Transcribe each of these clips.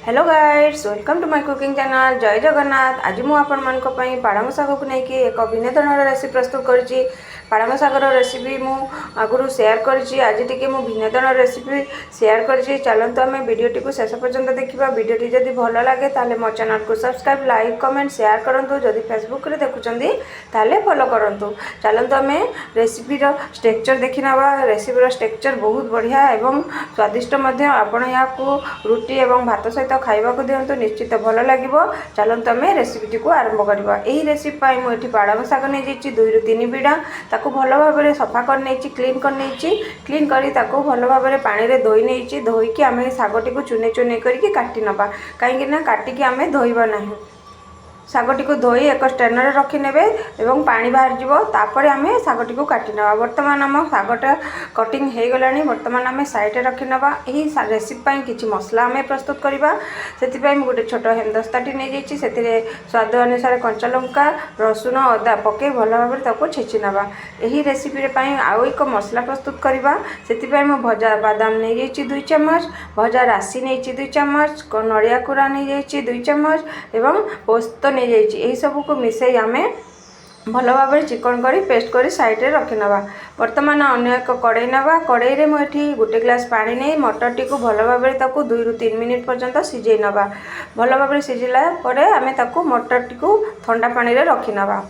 Hello guys, welcome to my cooking channel. जय जगन्नाथ। आज मुझे आपण मानक पई पालंग शाग को लेकिन एक भिन्न धৰণৰ रेसिपी प्रस्तुत करिछि। पालंग शागर रेसिपी मु आगुरु शेयर करिछि। आज टिके मु भिन्न धৰণৰ रेसिपी शेयर करिछि। चलंतु आमे वीडियोटी को शेष पर्यंत देखिबा। वीडियोटी जदि भलो लागे ताले मो चैनल को सब्सक्राइब, लाइक, कमेंट, शेयर करंतु। जदि फेसबुक रे देखुचंदी ताले फॉलो करंतु। चलंतु आमे रेसिपी रो स्ट्रक्चर देखिनबा। रेसिपी रो स्ट्रक्चर बहुत बढ़िया एवं स्वादिष्ट मध्ये। आपण या को रोटी एवं भात सहित खाइबा को दियंतु, निश्चित भलो लागिबो। चलंतु आमे रेसिपीटी को आरंभ करबा। एही रेसिपी पाई मु एठी पालंग शाग नै जेछि 2 रु 3 बिडा। ताको भलो भाबरे सफा कर नेछि, क्लीन कर नेछि। क्लीन करी ताको भलो भाबरे पानी रे धोई नेछि। धोई कि आमे शागटी को चुने चुने करिकि काटि नबा। काहे कि ना काटि कि आमे धोइबा नाही। शागटी को धोई एक स्ट्रेनर रखी नेबे एवं पानी बाहर जीवो। तापर आमे शागटी को काटि नबा। वर्तमान आम शागटा कटिंग हे गलानी। वर्तमान आमे साइड रे रखि नबा। एही रेसिपी पई किछि मसला आमे प्रस्तुत करबा। सेति पई मु गोटे छोट हेमदस्ताटी नै जेछि। सेतिरे स्वाद अनुसार कंचा लंका, रसुन, अदा पके भलो भाबरे ताको छेचि नबा। एही रेसिपी रे पई आउ एक मसला प्रस्तुत करबा। सेति पई मु भजा बादाम नै जेछि 2 चम्मच, भजा राशि नेछि 2 चम्मच, नड़िया कुरा नै जेछि 2 चम्मच एवं पोस्त नै जेछि। एही सब को मिसई आमे भलो भाबरे चिकन करी पेस्ट करी साइड रे रखि नबा। वर्तमान अन्य एक कड़ाई नबा। कड़ाई रे मु एठी गोटे ग्लास पानी नै मटरटी को भलो भाबरे ताको 2 रु 3 मिनिट पर्यंत सिझेई नबा। भलो भाबरे सिझिला परे आमे ताको मटरटी को ठंडा पानी रे रखि नबा।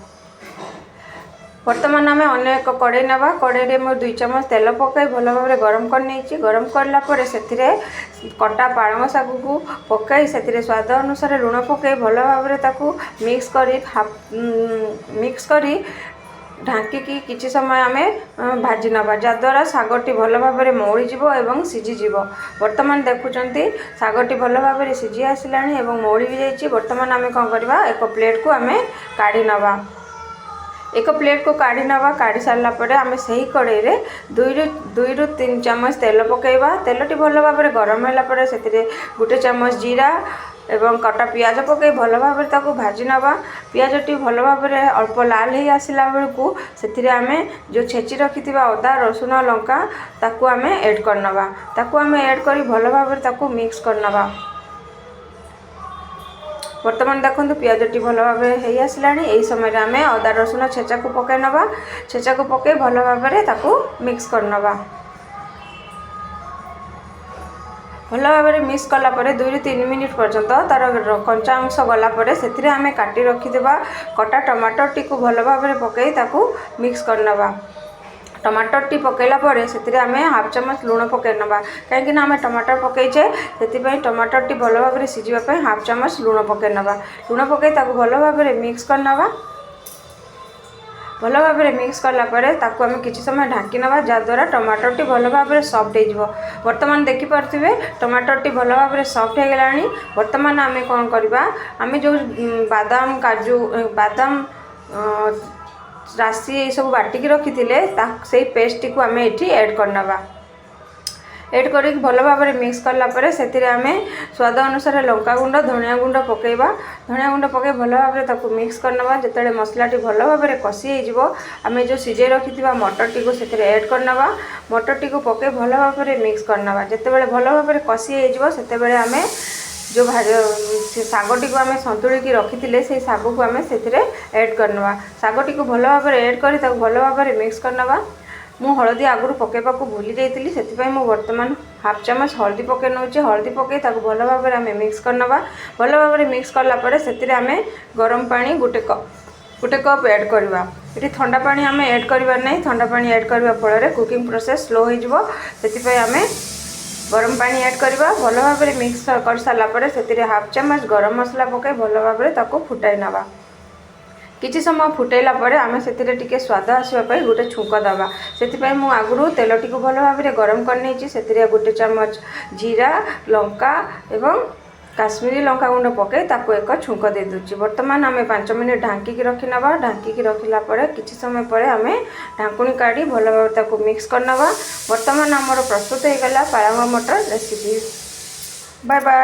वर्तमान आमे अन्य एक कड़ाई नबा। कड़ाई रे मु 2 चम्मच तेल पकाई भलो भाबरे गरम कर नेछि। गरम करला परे सेथिरे कटा पालंग शाग को पकाई सेथिरे स्वाद अनुसार लुण पकाई भलो भाबरे ताको मिक्स करी ढांकी की किछि समय आमे भाजी नबा। जद्वारा शागटी भलो भाबरे मौड़ी जीवो एवं सिझी जीवो। वर्तमान देखुचंती शागटी भलो भाबरे सिझी आसिलानी एवं मौड़ी भी जाइछि। वर्तमान आमे कोन करबा, एक प्लेट को आमे काढी नबा। एक प्लेट को काढ़ी नवा। काढ़ी सारा पर आम से ही कड़ाई रे 2 रु 3 चम्मच तेल पकेबा। तेलटी भलो भाबरे गरम होला पर सेतिरे गोटे चम्मच जीरा एवं कटा पियाज पकई भलो भाबरे ताको भाजी नवा। पियाजटी भलो भाबरे अल्प लाल हे आसिला बेलकु सेतिरे आमे जो छेची रखिथिबा अदा, रसुन, लंका ताको आमे ऐड करनबा। ताको आमे ऐड करी भलो भाबरे ताको मिक्स करनबा। वर्तमान देखो पियाजटी भलो भाबरे हे आसिलानी। एही समय रे आमे अदा, रसुन छेचा को पकाई नबा। छेचा को पकाई भलो भाबरे ताको मिक्स करनबा। भलो भाबरे मिक्स कला परे 2 रु 3 मिनिट पर्यंत तार कंचा अंश गला परे सेतिरे आमे काटी रखिदेबा कटा टमाटर टी को भलो भाबरे पकाई ताको मिक्स करनबा। टमाटर टी पकेला परे सेतिरे आमे हाफ चम्मच लुण पकाई नबा। काहेकि ना आमे टमाटर पकाइछे सेति पई टमाटर टी भलो भाबरे सिझिबा पई हाफ चम्मच लुण पकाई नबा। लुण पकाई ताको भलो भाबरे मिक्स करनबा। भलो भाबरे मिक्स करला परे ताको आमे किछि समय ढांकी नबा। जद्वारा टमाटर टी भलो भाबरे सॉफ्ट हे जिवो। वर्तमान देखि पारथिबे टमाटर टी भलो भाबरे सॉफ्ट हे गेलानी। वर्तमान आमे कोन करबा, आमे जो बादाम, काजू, बादाम, राशि ये सब बाटिकी रखिथिले से पेस्ट को आमे एठी ऐड करनबा। ऐड करी भलो भाबरे मिक्स करला परे सेतिरे आमे स्वाद अनुसार लंका गुंड, धनिया गुंड पकेबा। धनिया गुंड पके भलो भाबरे ताको मिक्स करनबा। जेतेले मसलाटी भलो भाबरे कसी हे जिवो आमे जो सिझे रखिथिबा मटरटी को सेतिरे ऐड करनबा। मटरटी को पके भलो भाबरे मिक्स करनबा। जेतेबेले भलो भाबरे कसी हे जिवो सेतेबेले आमे जो शागटी को आमे संतुली की रखिथिले से शाग को आमे सेतिरे ऐड करनबा। शागटी को भलो भाबरे ऐड करी ताको भलो भाबरे मिक्स करनबा। मु हळदी आगुरु पकेबा को भूली जाइतिली सेति पई मु वर्तमान हाफ चम्मच हळदी पके नउची। हळदी पके ताको भलो भाबरे आमे मिक्स करनबा। भलो भाबरे मिक्स करला परे सेतिरे आमे गरम पानी गोटे कप ऐड करबा। एठी ठंडा पानी आमे ऐड करबा नै। ठंडा पानी ऐड करबा फल रे कुकिंग प्रोसेस स्लो हो जिवो। सेति पई आमे गरम पानी ऐड करबा। भलो भाबरे मिक्स कर साला परे सेतिरे हाफ चम्मच गरम मसला पके भलो भाबरे ताको फुटाई नबा। किछि समय फुटेला परे आमे सेतिरे टिके स्वाद आसीबा पई गोटे छुंक दबा। सेति पई मु आगुरु तेलटी को भलो भाबरे गरम कर नेछि। सेतिरे गोटे चम्मच जीरा, लंका एवं काश्मीरी लंका गुंड पके ताको एक छुंक दे दुछि। वर्तमान आमे 5 मिनिट ढांकी की रखि नबा। ढांकी की रखिला परे किछि समय परे आमे ढांकुणी काढी भलो भाबरे ताको मिक्स कर नबा। वर्तमान हमर प्रस्तुत हे गला पालंग मटर रेसिपी। Bye bye.